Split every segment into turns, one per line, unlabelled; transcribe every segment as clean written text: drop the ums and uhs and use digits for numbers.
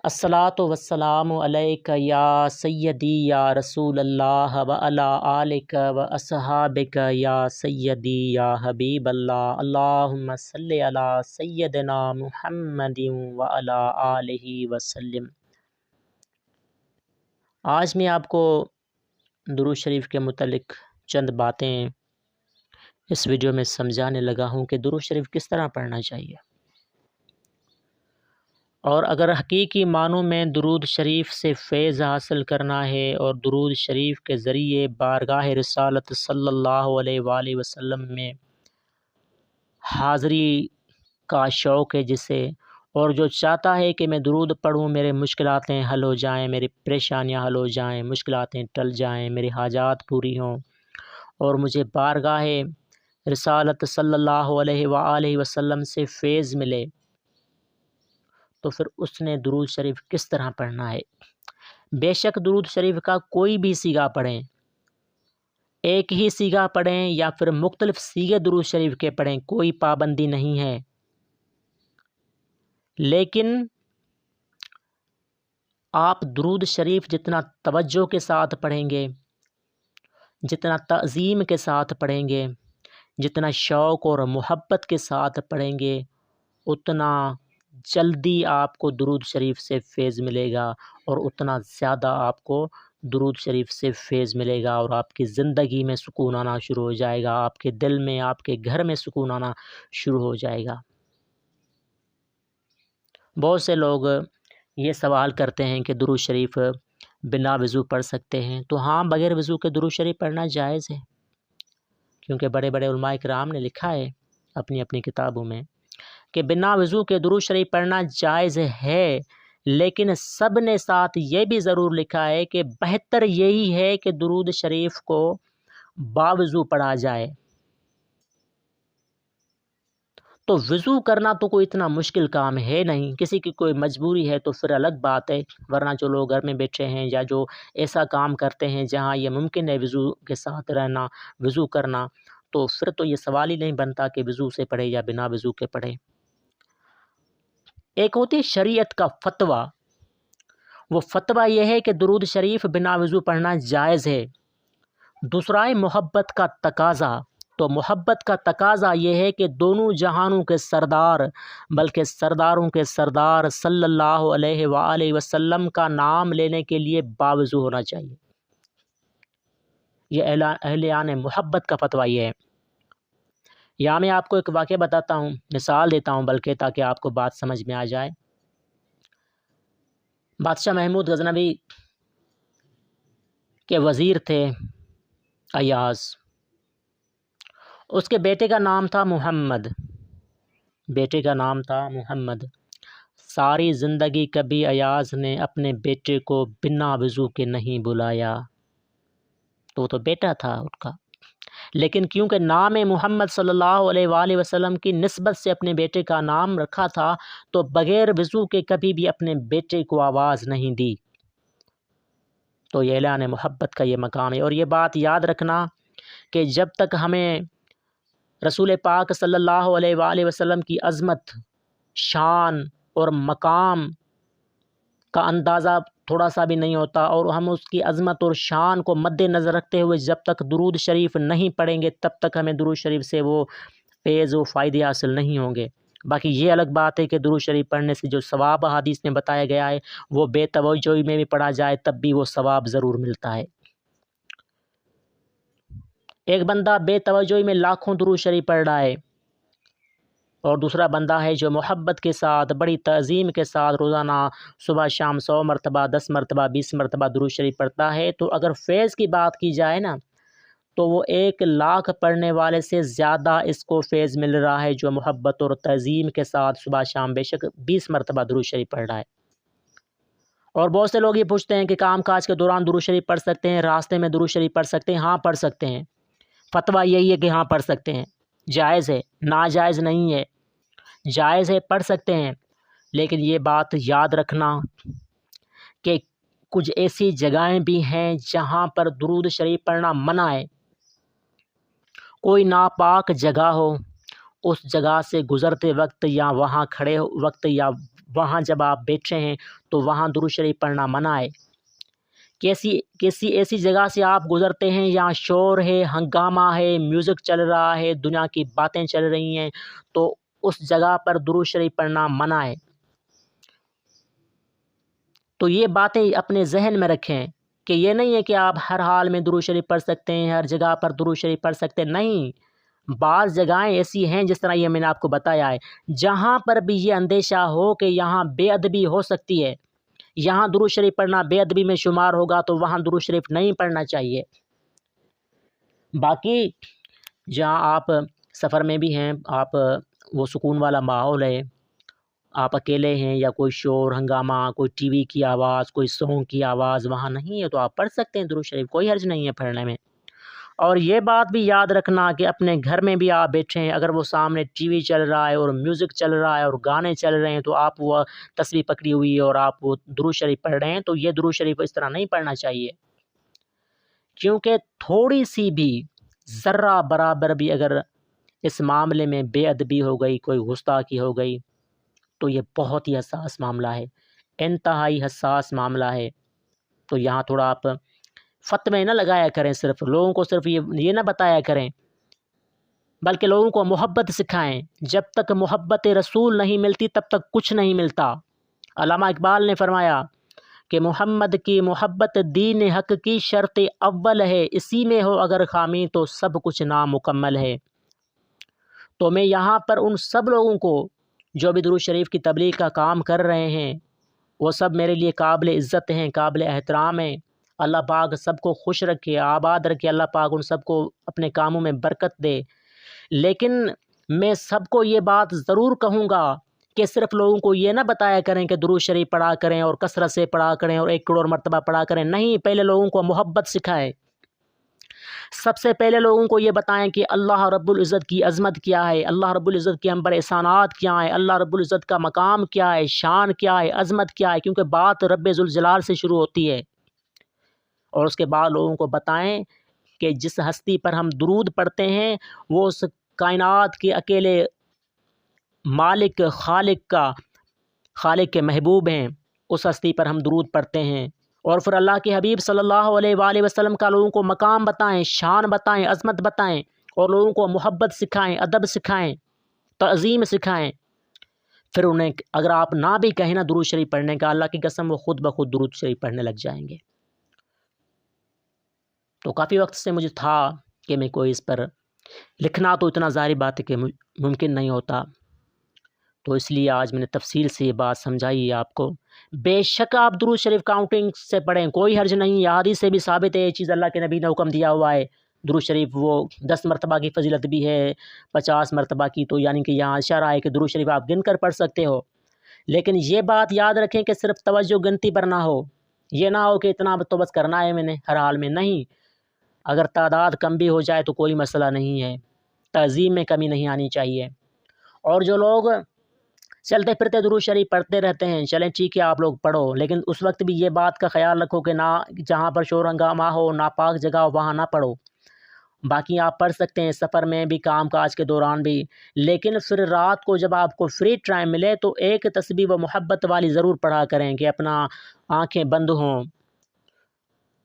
الصلاۃ والسلام علیک یا سیدی یا رسول اللہ و علی آلک و اصحابک یا سیدی یا حبیب اللہ، اللہم صلی علی سیدنا محمد و علی آلہ وسلم۔ آج میں آپ کو درود شریف کے متعلق چند باتیں اس ویڈیو میں سمجھانے لگا ہوں کہ درود شریف کس طرح پڑھنا چاہیے، اور اگر حقیقی معنوں میں درود شریف سے فیض حاصل کرنا ہے اور درود شریف کے ذریعے بارگاہ رسالت صلی اللہ علیہ وآلہ وسلم میں حاضری کا شوق ہے جسے، اور جو چاہتا ہے کہ میں درود پڑھوں، میرے مشکلاتیں حل ہو جائیں، میری پریشانیاں حل ہو جائیں، مشکلاتیں ٹل جائیں، میری حاجات پوری ہوں اور مجھے بارگاہ رسالت صلی اللہ علیہ وآلہ وسلم سے فیض ملے، تو پھر اس نے درود شریف کس طرح پڑھنا ہے۔ بے شک درود شریف کا کوئی بھی صیغہ پڑھیں، ایک ہی صیغہ پڑھیں یا پھر مختلف صیغے درود شریف کے پڑھیں، کوئی پابندی نہیں ہے، لیکن آپ درود شریف جتنا توجہ کے ساتھ پڑھیں گے، جتنا تعظیم کے ساتھ پڑھیں گے، جتنا شوق اور محبت کے ساتھ پڑھیں گے، اتنا جلدی آپ کو درود شریف سے فیض ملے گا اور اتنا زیادہ آپ کو درود شریف سے فیض ملے گا، اور آپ کی زندگی میں سکون آنا شروع ہو جائے گا، آپ کے دل میں، آپ کے گھر میں سکون آنا شروع ہو جائے گا۔ بہت سے لوگ یہ سوال کرتے ہیں کہ درود شریف بنا وضو پڑھ سکتے ہیں، تو ہاں، بغیر وضو کے درود شریف پڑھنا جائز ہے، کیونکہ بڑے بڑے علماء کرام نے لکھا ہے اپنی اپنی کتابوں میں کہ بنا وضو کے درود شریف پڑھنا جائز ہے، لیکن سب نے ساتھ یہ بھی ضرور لکھا ہے کہ بہتر یہی ہے کہ درود شریف کو باوضو پڑھا جائے۔ تو وضو کرنا تو کوئی اتنا مشکل کام ہے نہیں، کسی کی کوئی مجبوری ہے تو پھر الگ بات ہے، ورنہ جو لوگ گھر میں بیٹھے ہیں یا جو ایسا کام کرتے ہیں جہاں یہ ممکن ہے وضو کے ساتھ رہنا، وضو کرنا، تو پھر تو یہ سوال ہی نہیں بنتا کہ وضو سے پڑھے یا بنا وضو کے پڑھے۔ ایک ہوتی ہے شریعت کا فتویٰ، وہ فتویٰ یہ ہے کہ درود شریف بنا وضو پڑھنا جائز ہے۔ دوسرا ہے محبت کا تقاضا، تو محبت کا تقاضا یہ ہے کہ دونوں جہانوں کے سردار، بلکہ سرداروں کے سردار صلی اللہ علیہ وآلہ وسلم کا نام لینے کے لیے باوضو ہونا چاہیے۔ یہ اہلیان محبت کا فتویٰ یہ ہے۔ یہاں میں آپ کو ایک واقعہ بتاتا ہوں، مثال دیتا ہوں بلکہ، تاکہ آپ کو بات سمجھ میں آ جائے۔ بادشاہ محمود غزنوی کے وزیر تھے ایاز، اس کے بیٹے کا نام تھا محمد، بیٹے کا نام تھا محمد۔ ساری زندگی کبھی ایاز نے اپنے بیٹے کو بنا وضو کے نہیں بلایا، تو وہ تو بیٹا تھا ان کا، لیکن کیونکہ نام محمد صلی اللہ علیہ وآلہ وسلم کی نسبت سے اپنے بیٹے کا نام رکھا تھا، تو بغیر وضو کے کبھی بھی اپنے بیٹے کو آواز نہیں دی۔ تو یہ اعلان محبت کا یہ مقام ہے، اور یہ بات یاد رکھنا کہ جب تک ہمیں رسول پاک صلی اللہ علیہ وآلہ وسلم کی عظمت، شان اور مقام کا اندازہ تھوڑا سا بھی نہیں ہوتا، اور ہم اس کی عظمت اور شان کو مد نظر رکھتے ہوئے جب تک درود شریف نہیں پڑھیں گے، تب تک ہمیں درود شریف سے وہ فیض و فائدے حاصل نہیں ہوں گے۔ باقی یہ الگ بات ہے کہ درود شریف پڑھنے سے جو ثواب حدیث میں بتایا گیا ہے، وہ بے توجہی میں بھی پڑھا جائے تب بھی وہ ثواب ضرور ملتا ہے۔ ایک بندہ بے توجہی میں لاکھوں درود شریف پڑھ رہا ہے، اور دوسرا بندہ ہے جو محبت کے ساتھ، بڑی تعظیم کے ساتھ روزانہ صبح شام 100 مرتبہ، 10 مرتبہ، 20 مرتبہ درود شریف پڑھتا ہے، تو اگر فیض کی بات کی جائے نا، تو وہ 1,00,000 پڑھنے والے سے زیادہ اس کو فیض مل رہا ہے جو محبت اور تعظیم کے ساتھ صبح شام بے شک 20 مرتبہ درود شریف پڑھ رہا ہے۔ اور بہت سے لوگ یہ پوچھتے ہیں کہ کام کاج کے دوران درود شریف پڑھ سکتے ہیں، راستے میں درود شریف پڑھ سکتے ہیں؟ ہاں پڑھ سکتے ہیں، فتویٰ یہی ہے کہ ہاں پڑھ سکتے ہیں، جائز ہے، ناجائز نہیں ہے، جائز ہے، پڑھ سکتے ہیں، لیکن یہ بات یاد رکھنا کہ کچھ ایسی جگہیں بھی ہیں جہاں پر درود شریف پڑھنا منع ہے۔ کوئی ناپاک جگہ ہو، اس جگہ سے گزرتے وقت یا وہاں کھڑے وقت یا وہاں جب آپ بیٹھے ہیں تو وہاں درود شریف پڑھنا منع ہے۔ کسی ایسی جگہ سے آپ گزرتے ہیں یہاں شور ہے، ہنگامہ ہے، میوزک چل رہا ہے، دنیا کی باتیں چل رہی ہیں، تو اس جگہ پر درود شریف پڑھنا منع ہے۔ تو یہ باتیں اپنے ذہن میں رکھیں کہ یہ نہیں ہے کہ آپ ہر حال میں درود شریف پڑھ سکتے ہیں، ہر جگہ پر درود شریف پڑھ سکتے ہیں، نہیں۔ بعض جگہیں ایسی ہیں جس طرح یہ میں نے آپ کو بتایا ہے، جہاں پر بھی یہ اندیشہ ہو کہ یہاں بے ادبی ہو سکتی ہے، یہاں درود شریف پڑھنا بے ادبی میں شمار ہوگا، تو وہاں درود شریف نہیں پڑھنا چاہیے۔ باقی جہاں آپ سفر میں بھی ہیں، آپ وہ سکون والا ماحول ہے، آپ اکیلے ہیں یا کوئی شور ہنگامہ، کوئی ٹی وی کی آواز، کوئی سونگ کی آواز وہاں نہیں ہے، تو آپ پڑھ سکتے ہیں درود شریف، کوئی حرج نہیں ہے پڑھنے میں۔ اور یہ بات بھی یاد رکھنا کہ اپنے گھر میں بھی آپ بیٹھے ہیں، اگر وہ سامنے ٹی وی چل رہا ہے اور میوزک چل رہا ہے اور گانے چل رہے ہیں، تو آپ وہ تسبیح پکڑی ہوئی ہے اور آپ وہ درود شریف پڑھ رہے ہیں، تو یہ درود شریف اس طرح نہیں پڑھنا چاہیے، کیونکہ تھوڑی سی بھی ذرہ برابر بھی اگر اس معاملے میں بے ادبی ہو گئی، کوئی گستاخی ہو گئی، تو یہ بہت ہی حساس معاملہ ہے، انتہائی حساس معاملہ ہے۔ تو یہاں تھوڑا آپ فتوے نہ لگایا کریں، صرف لوگوں کو صرف یہ نہ بتایا کریں، بلکہ لوگوں کو محبت سکھائیں۔ جب تک محبت رسول نہیں ملتی تب تک کچھ نہیں ملتا۔ علامہ اقبال نے فرمایا کہ محمد کی محبت دین حق کی شرط اول ہے، اسی میں ہو اگر خامی تو سب کچھ نامکمل ہے۔ تو میں یہاں پر ان سب لوگوں کو جو بھی درود شریف کی تبلیغ کا کام کر رہے ہیں، وہ سب میرے لیے قابل عزت ہیں، قابل احترام ہیں۔ اللہ پاک سب کو خوش رکھے، آباد رکھے، اللہ پاک ان سب کو اپنے کاموں میں برکت دے۔ لیکن میں سب کو یہ بات ضرور کہوں گا کہ صرف لوگوں کو یہ نہ بتایا کریں کہ درود شریف پڑھا کریں اور کثرت سے پڑھا کریں اور 1 کروڑ مرتبہ پڑھا کریں، نہیں، پہلے لوگوں کو محبت سکھائیں۔ سب سے پہلے لوگوں کو یہ بتائیں کہ اللہ رب العزت کی عظمت کیا ہے، اللہ رب العزت کے ہم پر احسانات کیا ہیں، اللہ رب العزت کا مقام کیا ہے، شان کیا ہے، عظمت کیا ہے، کیونکہ بات رب ذوالجلال سے شروع ہوتی ہے۔ اور اس کے بعد لوگوں کو بتائیں کہ جس ہستی پر ہم درود پڑھتے ہیں وہ اس کائنات کے اکیلے مالک خالق کے محبوب ہیں، اس ہستی پر ہم درود پڑھتے ہیں۔ اور پھر اللہ کے حبیب صلی اللہ علیہ وآلہ وسلم کا لوگوں کو مقام بتائیں، شان بتائیں، عظمت بتائیں، اور لوگوں کو محبت سکھائیں، ادب سکھائیں، تعظیم سکھائیں۔ پھر انہیں اگر آپ نہ بھی کہیں نا درود شریف پڑھنے کا، اللہ کی قسم وہ خود بخود درود شریف پڑھنے لگ جائیں گے۔ تو کافی وقت سے مجھے تھا کہ میں کوئی اس پر لکھنا، تو اتنا ظاہری بات ہے کہ ممکن نہیں ہوتا، تو اس لیے آج میں نے تفصیل سے یہ بات سمجھائی ہے آپ کو۔ بے شک آپ درود شریف کاؤنٹنگ سے پڑھیں، کوئی حرج نہیں، احادیث سے بھی ثابت ہے یہ چیز، اللہ کے نبی نے حکم دیا ہوا ہے۔ درود شریف وہ 10 مرتبہ کی فضیلت بھی ہے، 50 مرتبہ کی، تو یعنی کہ یہاں اشارہ ہے کہ درود شریف آپ گن کر پڑھ سکتے ہو۔ لیکن یہ بات یاد رکھیں کہ صرف توجہ گنتی پر نہ ہو، یہ نہ ہو کہ اتنا تو بس کرنا ہے میں نے ہر حال میں، نہیں۔ اگر تعداد کم بھی ہو جائے تو کوئی مسئلہ نہیں ہے، تعظیم میں کمی نہیں آنی چاہیے۔ اور جو لوگ چلتے پھرتے درود شریف پڑھتے رہتے ہیں، چلیں ٹھیک ہے آپ لوگ پڑھو، لیکن اس وقت بھی یہ بات کا خیال رکھو کہ نہ جہاں پر شور ہنگامہ ہو، ناپاک جگہ ہو، وہاں نہ پڑھو۔ باقی آپ پڑھ سکتے ہیں سفر میں بھی، کام کاج کے دوران بھی، لیکن پھر رات کو جب آپ کو فری ٹائم ملے تو ایک تسبیح و محبت والی ضرور پڑھا کریں کہ اپنا آنکھیں بند ہوں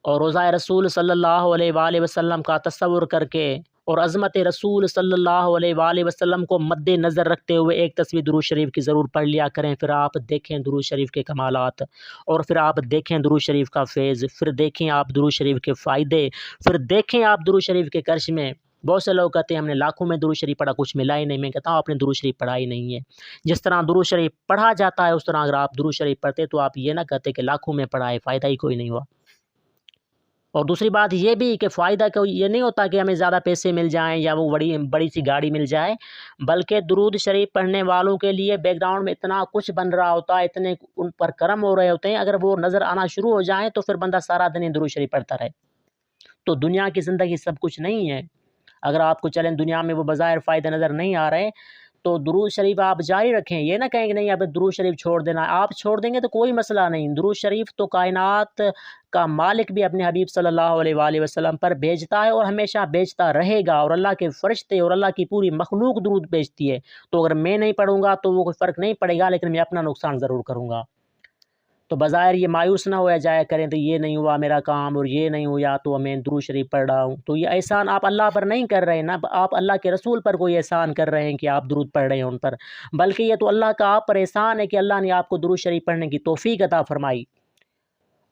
اور روضہ رسول صلی اللہ علیہ وآلہ وسلم کا تصور کر کے اور عظمت رسول صلی اللہ علیہ وآلہ وسلم کو مد نظر رکھتے ہوئے ایک تسبیح درود شریف کی ضرور پڑھ لیا کریں۔ پھر آپ دیکھیں درود شریف کے کمالات، اور پھر آپ دیکھیں درود شریف کا فیض، پھر دیکھیں آپ درود شریف کے فائدے، پھر دیکھیں آپ درود شریف کے کرش میں۔ بہت سے لوگ کہتے ہیں ہم نے لاکھوں میں درود شریف پڑھا، کچھ ملا ہی نہیں۔ میں کہتا ہوں آپ نے درود شریف پڑھا ہی نہیں ہے۔ جس طرح درود شریف پڑھا جاتا ہے اس طرح اگر آپ درود شریف پڑھتے تو آپ یہ نہ کہتے کہ لاکھوں میں پڑھا ہے، فائدہ ہی کوئی نہیں ہوا۔ اور دوسری بات یہ بھی کہ فائدہ کو یہ نہیں ہوتا کہ ہمیں زیادہ پیسے مل جائیں یا وہ بڑی سی گاڑی مل جائے، بلکہ درود شریف پڑھنے والوں کے لیے بیک گراؤنڈ میں اتنا کچھ بن رہا ہوتا ہے، اتنے ان پر کرم ہو رہے ہوتے ہیں، اگر وہ نظر آنا شروع ہو جائیں تو پھر بندہ سارا دن درود شریف پڑھتا رہے۔ تو دنیا کی زندگی سب کچھ نہیں ہے۔ اگر آپ کو چلیں دنیا میں وہ بظاہر فائدے نظر نہیں آ رہے تو درود شریف آپ جاری رکھیں، یہ نہ کہیں کہ نہیں اب درود شریف چھوڑ دینا، آپ چھوڑ دیں گے تو کوئی مسئلہ نہیں۔ درود شریف تو کائنات کا مالک بھی اپنے حبیب صلی اللہ علیہ وآلہ وسلم پر بھیجتا ہے اور ہمیشہ بھیجتا رہے گا، اور اللہ کے فرشتے اور اللہ کی پوری مخلوق درود بھیجتی ہے۔ تو اگر میں نہیں پڑھوں گا تو وہ کوئی فرق نہیں پڑے گا، لیکن میں اپنا نقصان ضرور کروں گا۔ تو بظاہر یہ مایوس نہ ہو جایا کریں تو یہ نہیں ہوا میرا کام اور یہ نہیں ہوا تو میں درود شریف پڑھ رہا ہوں، تو یہ احسان آپ اللہ پر نہیں کر رہے ہیں، نہ آپ اللہ کے رسول پر کوئی احسان کر رہے ہیں کہ آپ درود پڑھ رہے ہیں ان پر، بلکہ یہ تو اللہ کا آپ پر احسان ہے کہ اللہ نے آپ کو درود شریف پڑھنے کی توفیق عطا فرمائی۔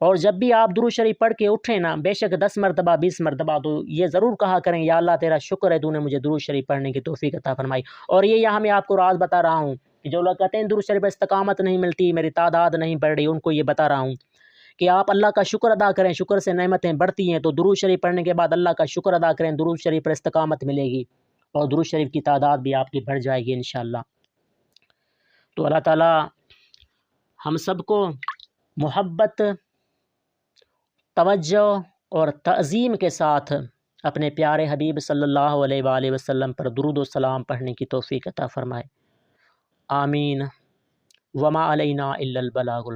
اور جب بھی آپ درود شریف پڑھ کے اٹھیں نا، بے شک 10 مرتبہ 20 مرتبہ، تو یہ ضرور کہا کریں یا اللہ تیرا شکر ہے تو نے مجھے درود شریف پڑھنے کی توفیق عطا فرمائی۔ اور یہ یہاں میں آپ کو راز بتا رہا ہوں کہ جو لوگ کہتے ہیں درود شریف پر استقامت نہیں ملتی، میری تعداد نہیں بڑھ رہی، ان کو یہ بتا رہا ہوں کہ آپ اللہ کا شکر ادا کریں، شکر سے نعمتیں بڑھتی ہیں، تو درود شریف پڑھنے کے بعد اللہ کا شکر ادا کریں، درود شریف پر استقامت ملے گی اور درود شریف کی تعداد بھی آپ کی بڑھ جائے گی انشاءاللہ۔ تو اللہ تعالیٰ ہم سب کو محبت، توجہ اور تعظیم کے ساتھ اپنے پیارے حبیب صلی اللہ علیہ وآلہ وسلم پر درود و سلام پڑھنے کی توفیق عطا فرمائے، آمین۔ وما علینا الا البلاغ